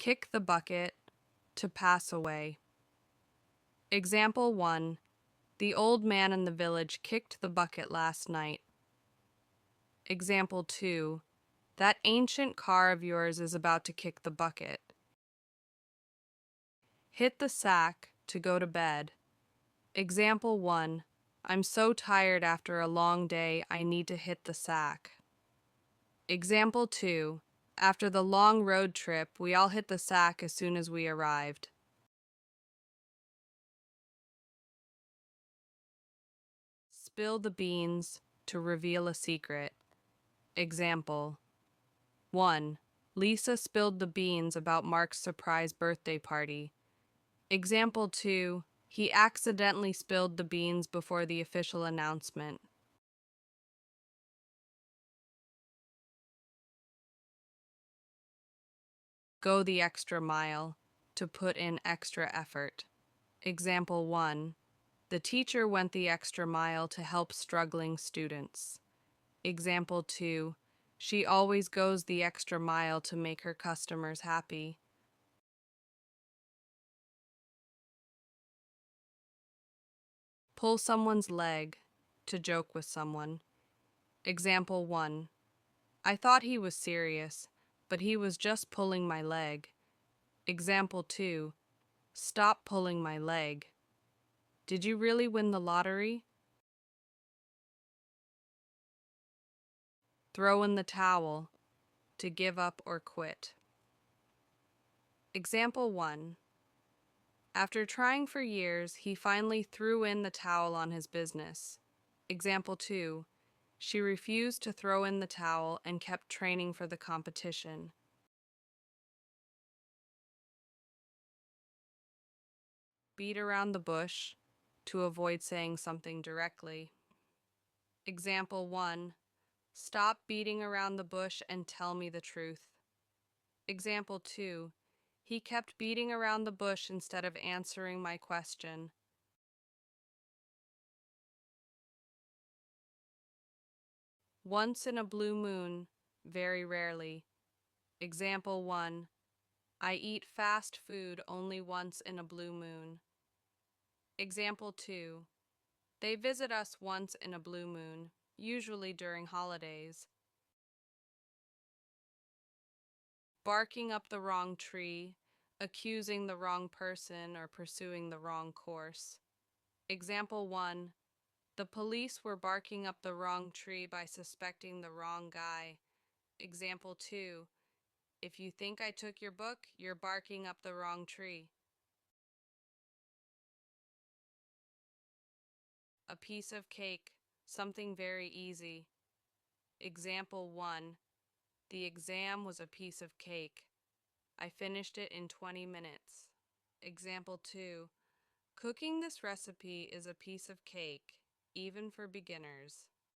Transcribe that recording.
Kick the bucket, to pass away. Example 1. The old man in the village kicked the bucket last night. Example 2. That ancient car of yours is about to kick the bucket. Hit the sack, to go to bed. Example 1. I'm so tired after a long day, I need to hit the sack. Example 2. After the long road trip, we all hit the sack as soon as we arrived. Spill the beans, to reveal a secret. Example 1. Lisa spilled the beans about Mark's surprise birthday party. Example 2. He accidentally spilled the beans before the official announcement. Go the extra mile, to put in extra effort. Example 1. The teacher went the extra mile to help struggling students. Example 2. She always goes the extra mile to make her customers happy. Pull someone's leg, to joke with someone. Example 1. I thought he was serious, but he was just pulling my leg. Example 2. Stop pulling my leg. Did you really win the lottery? Throw in the towel, to give up or quit. Example 1. After trying for years, he finally threw in the towel on his business. Example 2. She refused to throw in the towel and kept training for the competition. Beat around the bush, to avoid saying something directly. Example 1. Stop beating around the bush and tell me the truth. Example 2. He kept beating around the bush instead of answering my question. Once in a blue moon, very rarely. Example 1. I eat fast food only once in a blue moon. Example 2. They visit us once in a blue moon, usually during holidays. Barking up the wrong tree, accusing the wrong person, or pursuing the wrong course. Example 1. The police were barking up the wrong tree by suspecting the wrong guy. Example 2. If you think I took your book, you're barking up the wrong tree. A piece of cake, something very easy. Example 1. The exam was a piece of cake. I finished it in 20 minutes. Example 2. Cooking this recipe is a piece of cake, even for beginners.